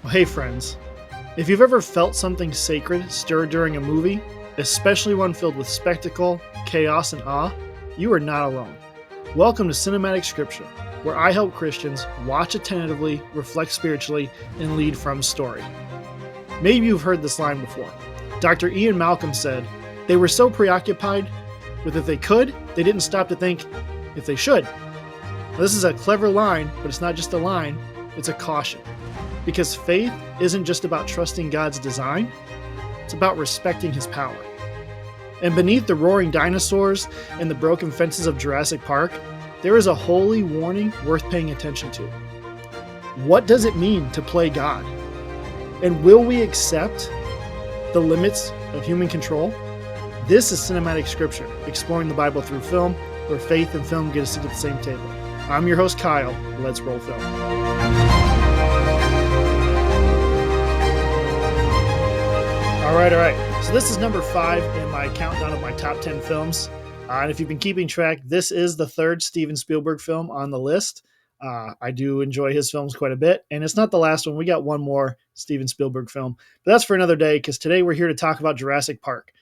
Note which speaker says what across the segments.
Speaker 1: Well, hey, friends. If you've ever felt something sacred stir during a movie, especially one filled with spectacle, chaos, and awe, you are not alone. Welcome to Cinematic Scripture, where I help Christians watch attentively, reflect spiritually, and lead from story. Maybe you've heard this line before. Dr. Ian Malcolm said, "They were so preoccupied with if they could, they didn't stop to think if they should." Now, this is a clever line, but it's not just a line, it's a caution. Because faith isn't just about trusting God's design, it's about respecting his power. And beneath the roaring dinosaurs and the broken fences of Jurassic Park, there is a holy warning worth paying attention to. What does it mean to play God? And will we accept the limits of human control? This is Cinematic Scripture, exploring the Bible through film, where faith and film get us to the same table. I'm your host, Kyle. Let's roll film. All right. So this is number 5 in my countdown of my top 10 films. And if you've been keeping track, this is the third Steven Spielberg film on the list. I do enjoy his films quite a bit. And it's not the last one. We got one more Steven Spielberg film. But that's for another day, because today we're here to talk about Jurassic Park.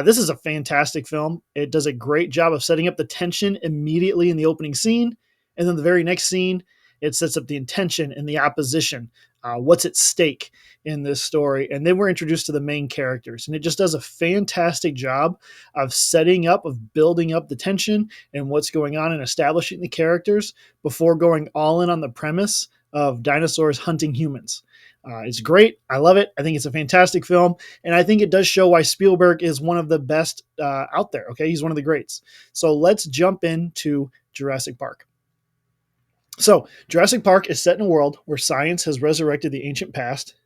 Speaker 1: This is a fantastic film. It does a great job of setting up the tension immediately in the opening scene. And then the very next scene, it sets up the intention and the opposition. What's at stake in this story. And then we're introduced to the main characters. And it just does a fantastic job of setting up, of building up the tension and what's going on and establishing the characters before going all in on the premise of dinosaurs hunting humans. It's great. I love it. I think it's a fantastic film. And I think it does show why Spielberg is one of the best out there. Okay, he's one of the greats. So let's jump into Jurassic Park. So Jurassic Park is set in a world where science has resurrected the ancient past.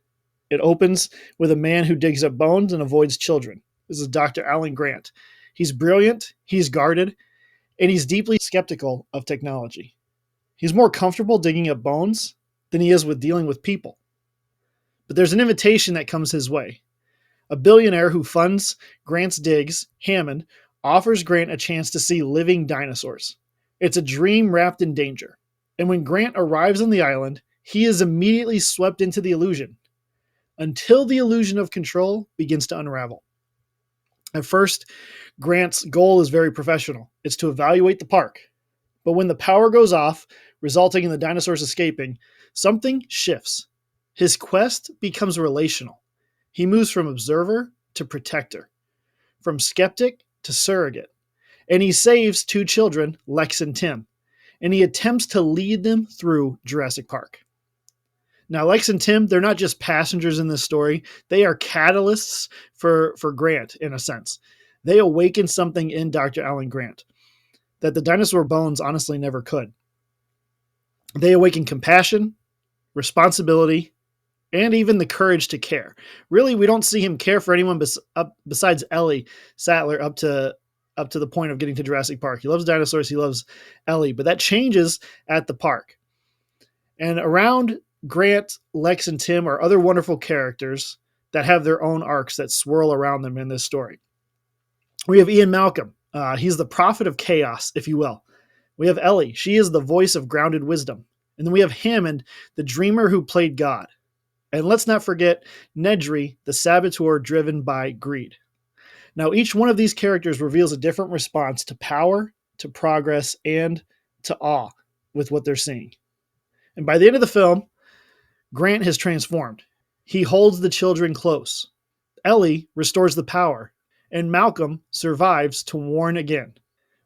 Speaker 1: It opens with a man who digs up bones and avoids children. This is Dr. Alan Grant. He's brilliant, he's guarded, and he's deeply skeptical of technology. He's more comfortable digging up bones than he is with dealing with people. But there's an invitation that comes his way. A billionaire who funds Grant's digs, Hammond, offers Grant a chance to see living dinosaurs. It's a dream wrapped in danger. And when Grant arrives on the island, he is immediately swept into the illusion, until the illusion of control begins to unravel. At first, Grant's goal is very professional. It's to evaluate the park. But when the power goes off, resulting in the dinosaurs escaping, something shifts. His quest becomes relational. He moves from observer to protector, from skeptic to surrogate. And he saves 2 children, Lex and Tim. And he attempts to lead them through Jurassic Park. Now, Lex and Tim, they're not just passengers in this story. They are catalysts for Grant, in a sense. They awaken something in Dr. Alan Grant that the dinosaur bones honestly never could. They awaken compassion, responsibility, and even the courage to care. Really, we don't see him care for anyone besides Ellie Sattler up to the point of getting to Jurassic Park. He loves dinosaurs, he loves Ellie, but that changes at the park. And around Grant, Lex, and Tim are other wonderful characters that have their own arcs that swirl around them in this story. We have Ian Malcolm. He's the prophet of chaos, if you will. We have Ellie. She is the voice of grounded wisdom. And then we have Hammond, the dreamer who played God. And let's not forget Nedry, the saboteur driven by greed. Now, each one of these characters reveals a different response to power, to progress, and to awe with what they're seeing. And by the end of the film, Grant has transformed. He holds the children close. Ellie restores the power, and Malcolm survives to warn again,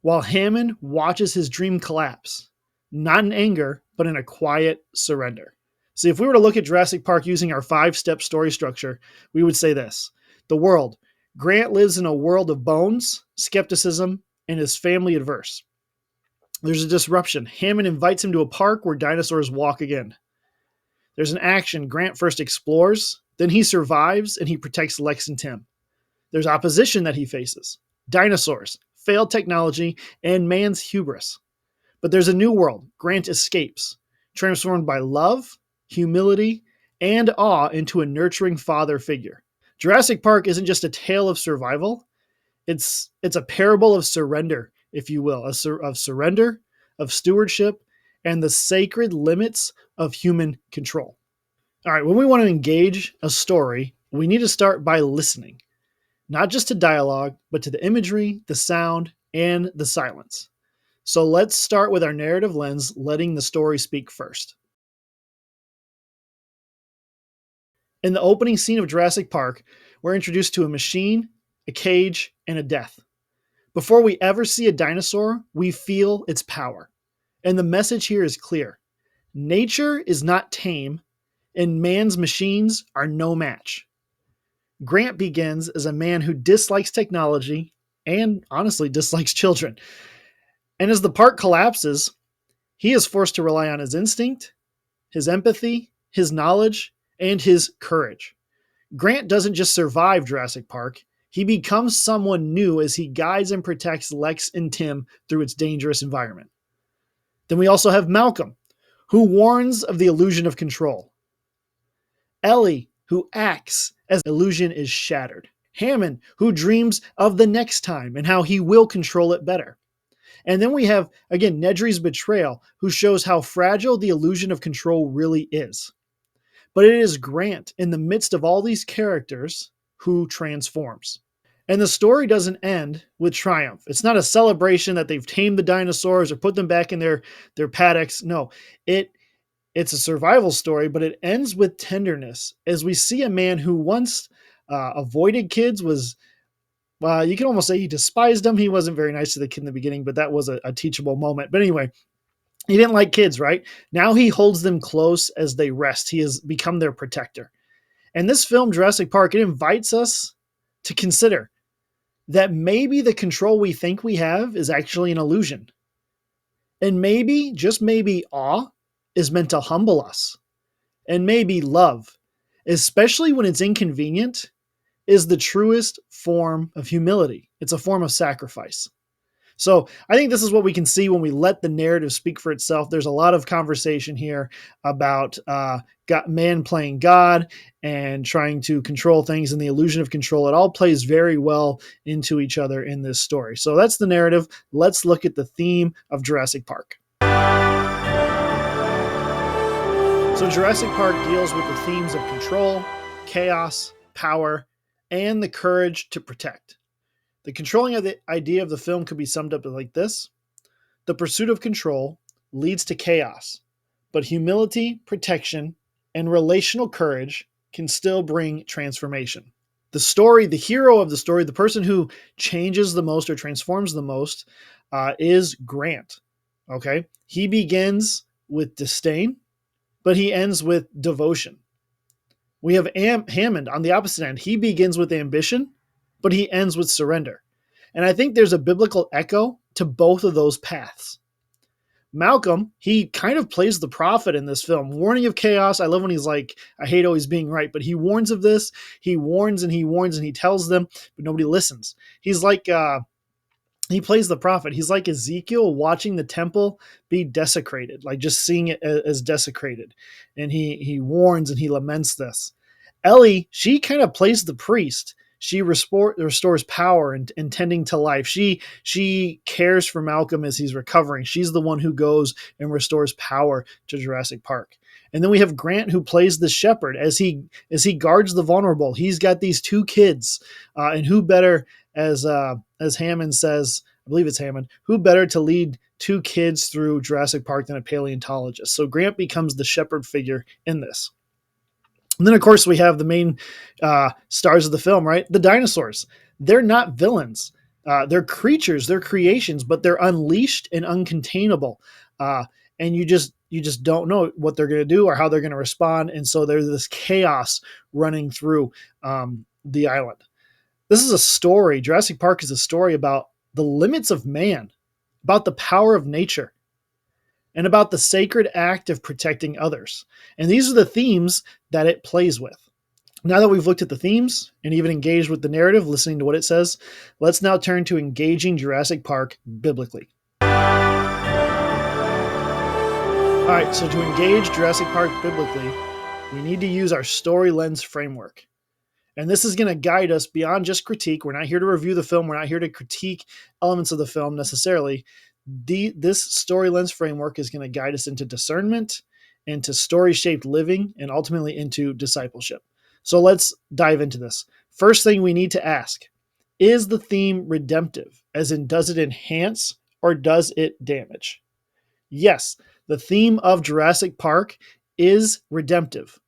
Speaker 1: while Hammond watches his dream collapse, not in anger, but in a quiet surrender. See, if we were to look at Jurassic Park using our 5-step story structure, we would say this. The world. Grant lives in a world of bones, skepticism, and his family adverse. There's a disruption. Hammond invites him to a park where dinosaurs walk again. There's an action. Grant first explores, then he survives, and he protects Lex and Tim. There's opposition that he faces. Dinosaurs, failed technology, and man's hubris. But there's a new world. Grant escapes, transformed by love, humility, and awe into a nurturing father figure. Jurassic Park isn't just a tale of survival. It's a parable of surrender, if you will, of surrender, of stewardship, and the sacred limits of human control. All right, when we want to engage a story, we need to start by listening, not just to dialogue, but to the imagery, the sound, and the silence. So let's start with our narrative lens, letting the story speak first. In the opening scene of Jurassic Park, we're introduced to a machine, a cage, and a death. Before we ever see a dinosaur, we feel its power. And the message here is clear: nature is not tame, and man's machines are no match. Grant begins as a man who dislikes technology and honestly dislikes children. And as the park collapses, he is forced to rely on his instinct, his empathy, his knowledge, and his courage. Grant doesn't just survive Jurassic Park, he becomes someone new as he guides and protects Lex and Tim through its dangerous environment. Then we also have Malcolm, who warns of the illusion of control. Ellie, who acts as illusion is shattered. Hammond, who dreams of the next time and how he will control it better. And then we have, again, Nedry's betrayal, who shows how fragile the illusion of control really is. But it is Grant, in the midst of all these characters, who transforms. And the story doesn't end with triumph. It's not a celebration that they've tamed the dinosaurs or put them back in their paddocks. No, it's a survival story, but it ends with tenderness as we see a man who once avoided kids, was you can almost say he despised them. He wasn't very nice to the kid in the beginning, but that was a teachable moment. But anyway, he didn't like kids, right? Now he holds them close as they rest. He has become their protector. And this film, Jurassic Park, it invites us to consider that maybe the control we think we have is actually an illusion. And maybe, just maybe, awe is meant to humble us. And maybe love, especially when it's inconvenient, is the truest form of humility. It's a form of sacrifice. So I think this is what we can see when we let the narrative speak for itself. There's a lot of conversation here about man playing God and trying to control things and the illusion of control. It all plays very well into each other in this story. So that's the narrative. Let's look at the theme of Jurassic Park. So Jurassic Park deals with the themes of control, chaos, power, and the courage to protect. The controlling of the idea of the film could be summed up like this: the pursuit of control leads to chaos, but humility, protection, and relational courage can still bring transformation. The story, the hero of the story, the person who changes the most or transforms the most is Grant. Okay? He begins with disdain, but he ends with devotion. We have Hammond on the opposite end. He begins with ambition, but he ends with surrender. And I think there's a biblical echo to both of those paths. Malcolm, he kind of plays the prophet in this film, warning of chaos. I love when he's like, I hate always being right, but he warns of this. He warns and he warns and he tells them, but nobody listens. He's like, he plays the prophet. He's like Ezekiel watching the temple be desecrated, like just seeing it as desecrated. And he warns and he laments this. Ellie, she kind of plays the priest. She restores power and tending to life. She cares for Malcolm as he's recovering. She's the one who goes and restores power to Jurassic Park. And then we have Grant, who plays the shepherd as he guards the vulnerable. He's got these two kids, and who better, as Hammond says, I believe it's Hammond, who better to lead two kids through Jurassic Park than a paleontologist? So Grant becomes the shepherd figure in this. And then, of course, we have the main stars of the film, right? The dinosaurs. They're not villains. They're creatures, they're creations, but they're unleashed and uncontainable. And you just don't know what they're going to do or how they're going to respond. And so there's this chaos running through the island. This is a story. Jurassic Park is a story about the limits of man, about the power of nature, and about the sacred act of protecting others. And these are the themes that it plays with. Now that we've looked at the themes and even engaged with the narrative, listening to what it says, let's now turn to engaging Jurassic Park biblically. All right, so to engage Jurassic Park biblically, we need to use our story lens framework. And this is going to guide us beyond just critique. We're not here to review the film. We're not here to critique elements of the film necessarily. This story lens framework is going to guide us into discernment into story shaped living, and ultimately into discipleship. So let's dive into this. First thing we need to ask, is the theme redemptive? As in, does it enhance or does it damage? Yes, the theme of Jurassic Park is redemptive,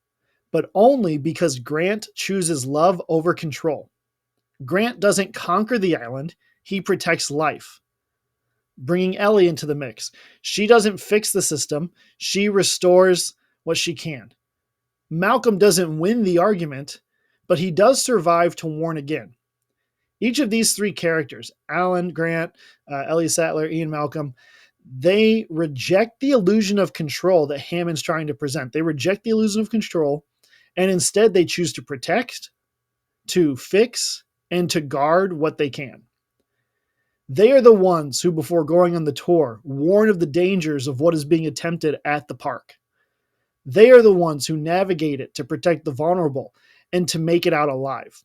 Speaker 1: but only because Grant chooses love over control. Grant doesn't conquer the island, he protects life. Bringing Ellie into the mix. She doesn't fix the system, she restores what she can. Malcolm doesn't win the argument, but he does survive to warn again. Each of these three characters, Alan, Grant, Ellie Sattler, Ian Malcolm, they reject the illusion of control that Hammond's trying to present. They reject the illusion of control, and instead they choose to protect, to fix, and to guard what they can. They are the ones who, before going on the tour, warn of the dangers of what is being attempted at the park. They are the ones who navigate it to protect the vulnerable and to make it out alive.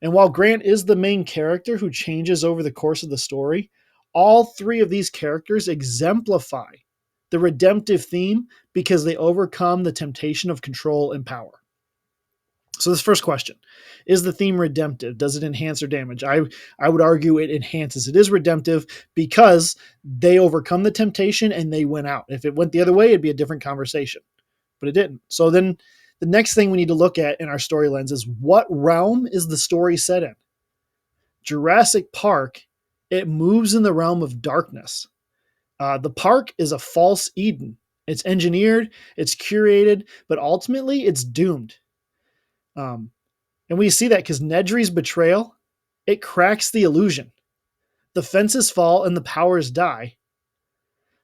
Speaker 1: And while Grant is the main character who changes over the course of the story, all three of these characters exemplify the redemptive theme because they overcome the temptation of control and power. So this first question, is the theme redemptive? Does it enhance or damage? I would argue it enhances. It is redemptive because they overcome the temptation and they win out. If it went the other way, it'd be a different conversation, but it didn't. So then the next thing we need to look at in our story lens is, what realm is the story set in? Jurassic Park, it moves in the realm of darkness. The park is a false Eden. It's engineered, it's curated, but ultimately it's doomed. And we see that because Nedry's betrayal, it cracks the illusion. The fences fall and the powers die.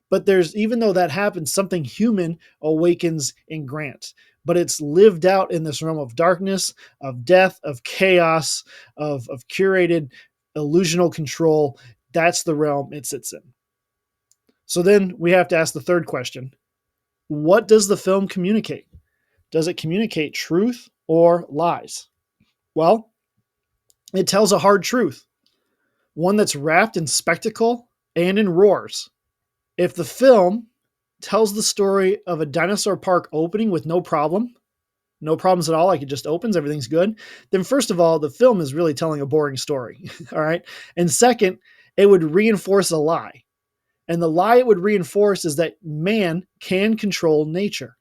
Speaker 1: But even though that happens, something human awakens in Grant. But it's lived out in this realm of darkness, of death, of chaos, of curated illusional control. That's the realm it sits in. So then we have to ask the third question. What does the film communicate? Does it communicate truth or lies? Well, it tells a hard truth, one that's wrapped in spectacle and in roars. If the film tells the story of a dinosaur park opening with no problems at all, like it just opens, everything's good, then first of all, the film is really telling a boring story, all right? And second, it would reinforce a lie. And the lie it would reinforce is that man can control nature.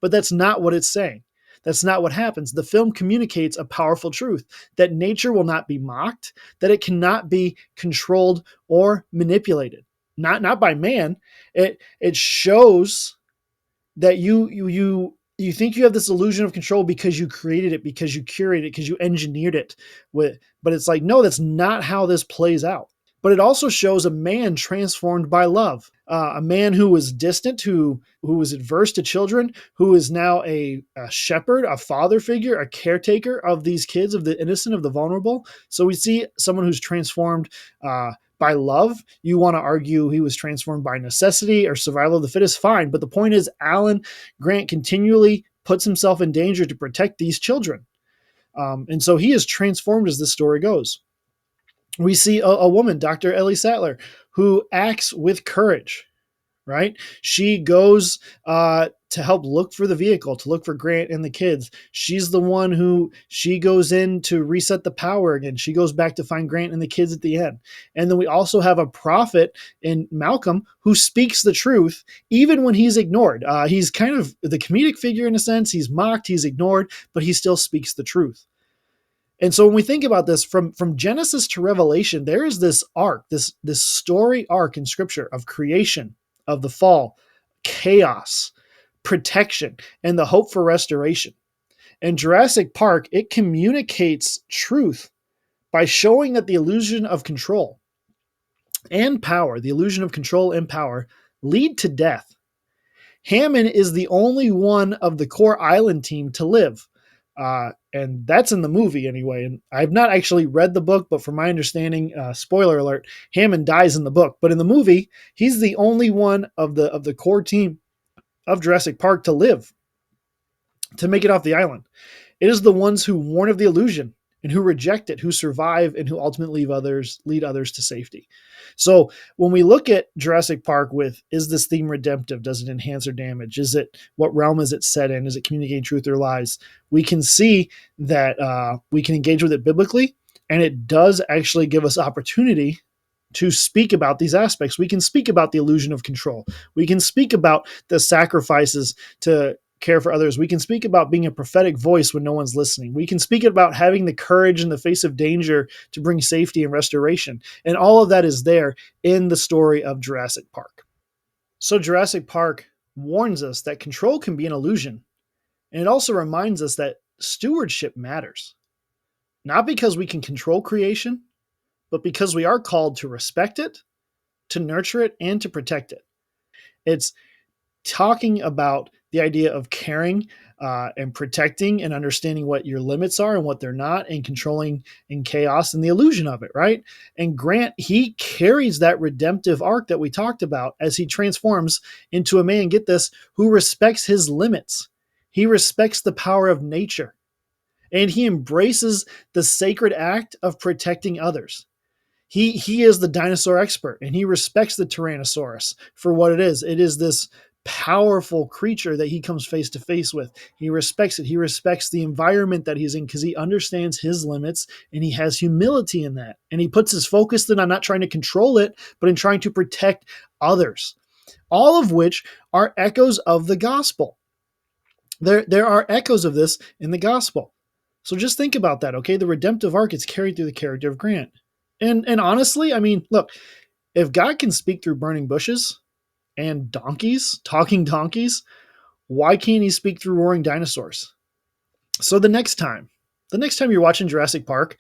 Speaker 1: But that's not what it's saying. That's not what happens. The film communicates a powerful truth, that nature will not be mocked, that it cannot be controlled or manipulated. Not by man. It shows that you think you have this illusion of control because you created it, because you curated it, because you engineered it. But it's like, no, that's not how this plays out. But it also shows a man transformed by love, a man who was distant, who was adverse to children, who is now a shepherd, a father figure, a caretaker of these kids, of the innocent, of the vulnerable. So we see someone who's transformed by love. You want to argue he was transformed by necessity or survival of the fittest, fine. But the point is, Alan Grant continually puts himself in danger to protect these children. And so he is transformed as this story goes. We see a woman, Dr. Ellie Sattler, who acts with courage, right? She goes to help look for the vehicle, to look for Grant and the kids. She's the one who, she goes in to reset the power again. She goes back to find Grant and the kids at the end. And then we also have a prophet in Malcolm who speaks the truth even when he's ignored. He's kind of the comedic figure in a sense. He's mocked, he's ignored, but he still speaks the truth. And so when we think about this, from Genesis to Revelation, there is this arc, this story arc in Scripture of creation, of the fall, chaos, protection, and the hope for restoration. And Jurassic Park, it communicates truth by showing that the illusion of control and power, the illusion of control and power, lead to death. Hammond is the only one of the core island team to live. And that's in the movie anyway. And I've not actually read the book, but from my understanding, spoiler alert, Hammond dies in the book. But in the movie, he's the only one of the core team of Jurassic Park to live, to make it off the island. It is the ones who warn of the illusion and who reject it, who survive, and who ultimately lead others to safety. So when we look at Jurassic Park with, is this theme redemptive? Does it enhance or damage? Is it, what realm is it set in? Is it communicating truth or lies? We can see that we can engage with it biblically, and it does actually give us opportunity to speak about these aspects. We can speak about the illusion of control. We can speak about the sacrifices to care for others. We can speak about being a prophetic voice when no one's listening. We can speak about having the courage in the face of danger to bring safety and restoration. And all of that is there in the story of Jurassic Park. So Jurassic Park warns us that control can be an illusion. And it also reminds us that stewardship matters. Not because we can control creation, but because we are called to respect it, to nurture it, and to protect it. It's talking about the idea of caring and protecting and understanding what your limits are and what they're not, and controlling in chaos and the illusion of it, right? And Grant, he carries that redemptive arc that we talked about as he transforms into a man, get this, who respects his limits. He respects the power of nature, and he embraces the sacred act of protecting others. He is the dinosaur expert, and he respects the Tyrannosaurus for what it is. It is this powerful creature that he comes face to face with. He respects it. He respects the environment that he's in because he understands his limits, and he has humility in that. And he puts his focus then on not trying to control it, but in trying to protect others. All of which are echoes of the gospel. There are echoes of this in the gospel. So just think about that, okay? The redemptive arc is carried through the character of Grant. And honestly, I mean, look, if God can speak through burning bushes and donkeys, talking donkeys, why can't he speak through roaring dinosaurs? So the next time you're watching Jurassic Park,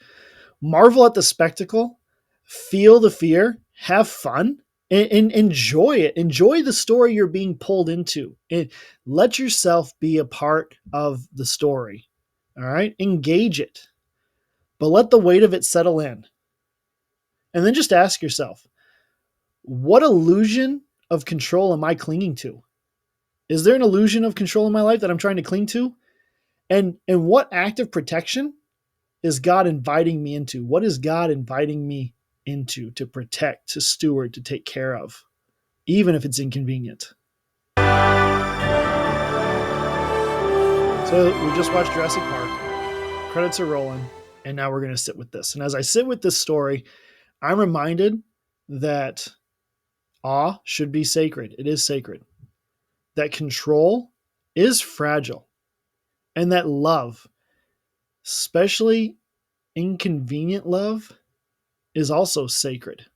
Speaker 1: marvel at the spectacle, feel the fear, have fun, and enjoy it. Enjoy the story you're being pulled into. And let yourself be a part of the story. All right? Engage it. But let the weight of it settle in. And then just ask yourself, what illusion of control am I clinging to? Is there an illusion of control in my life that I'm trying to cling to? And what act of protection is God inviting me into? What is God inviting me into to protect, to steward, to take care of, even if it's inconvenient? So we just watched Jurassic Park. Credits are rolling, and now we're going to sit with this. And as I sit with this story, I'm reminded that awe should be sacred. It is sacred. That control is fragile. And that love, especially inconvenient love, is also sacred.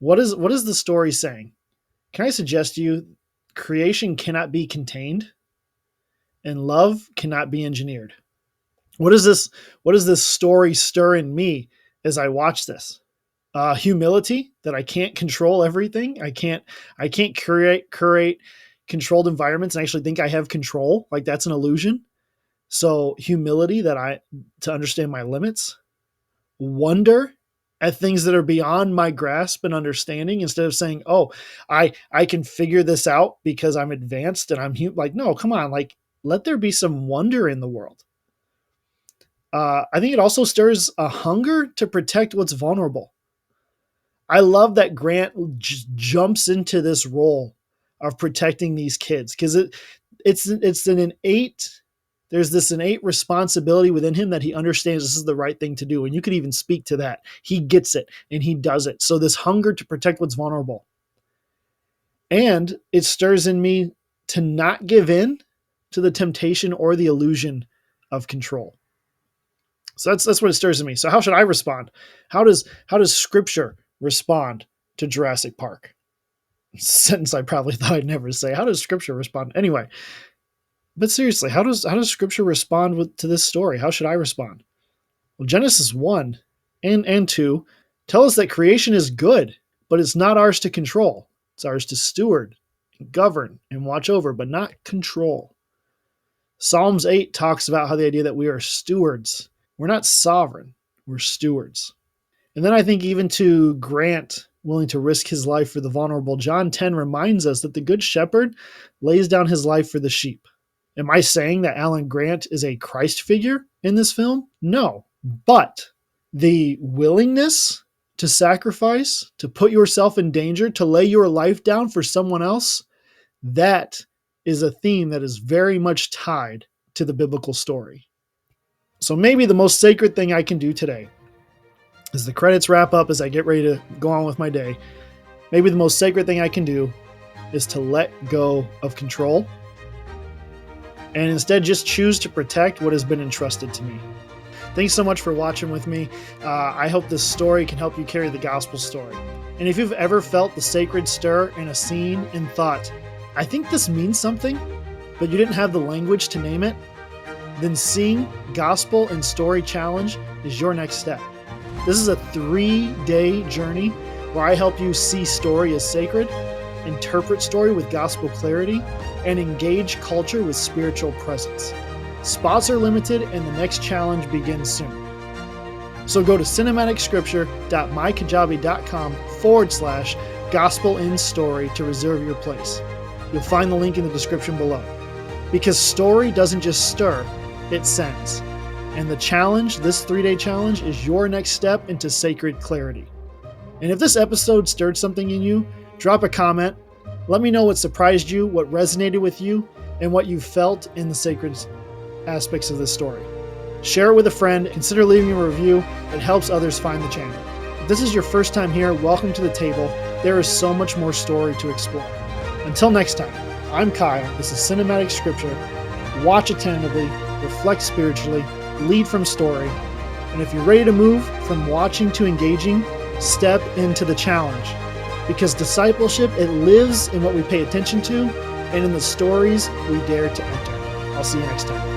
Speaker 1: What is the story saying? Can I suggest to you, creation cannot be contained and love cannot be engineered. What is this story stir in me as I watch this? Humility, that I can't control everything. I can't curate controlled environments and actually think I have control. Like, that's an illusion. So humility, to understand my limits. Wonder at things that are beyond my grasp and understanding, instead of saying, oh, I can figure this out because I'm advanced and I'm like, no, come on. Like, let there be some wonder in the world. I think it also stirs a hunger to protect what's vulnerable. I love that Grant jumps into this role of protecting these kids, because there's this innate responsibility within him that he understands this is the right thing to do. And you could even speak to that. He gets it and he does it. So this hunger to protect what's vulnerable. And it stirs in me to not give in to the temptation or the illusion of control. So that's what it stirs in me. So how should I respond? How does Scripture respond to Jurassic Park? Sentence I probably thought I'd never say. How does Scripture respond? Anyway, but seriously, how does Scripture respond to this story? How should I respond? Well, Genesis 1 and 2 tell us that creation is good, but it's not ours to control. It's ours to steward, and govern, and watch over, but not control. Psalms 8 talks about how the idea that we are stewards. We're not sovereign, we're stewards. And then I think even to Grant, willing to risk his life for the vulnerable, John 10 reminds us that the good shepherd lays down his life for the sheep. Am I saying that Alan Grant is a Christ figure in this film? No. But the willingness to sacrifice, to put yourself in danger, to lay your life down for someone else, that is a theme that is very much tied to the biblical story. So maybe the most sacred thing I can do today, as the credits wrap up, as I get ready to go on with my day, maybe the most sacred thing I can do is to let go of control and instead just choose to protect what has been entrusted to me. Thanks so much for watching with me. I hope this story can help you carry the gospel story. And if you've ever felt the sacred stir in a scene and thought, I think this means something, but you didn't have the language to name it, then Seeing Gospel and Story Challenge is your next step. This is a 3-day journey where I help you see story as sacred, interpret story with gospel clarity, and engage culture with spiritual presence. Spots are limited and the next challenge begins soon. So go to cinematicscripture.mykajabi.com/gospel in story to reserve your place. You'll find the link in the description below. Because story doesn't just stir, it sends. And the challenge, this 3-day challenge, is your next step into sacred clarity. And if this episode stirred something in you, drop a comment. Let me know what surprised you, what resonated with you, and what you felt in the sacred aspects of this story. Share it with a friend. Consider leaving a review. It helps others find the channel. If this is your first time here, welcome to the table. There is so much more story to explore. Until next time, I'm Kyle. This is Cinematic Scripture. Watch attentively, reflect spiritually, lead from story. And if you're ready to move from watching to engaging, step into the challenge. Because discipleship, it lives in what we pay attention to and in the stories we dare to enter. I'll see you next time.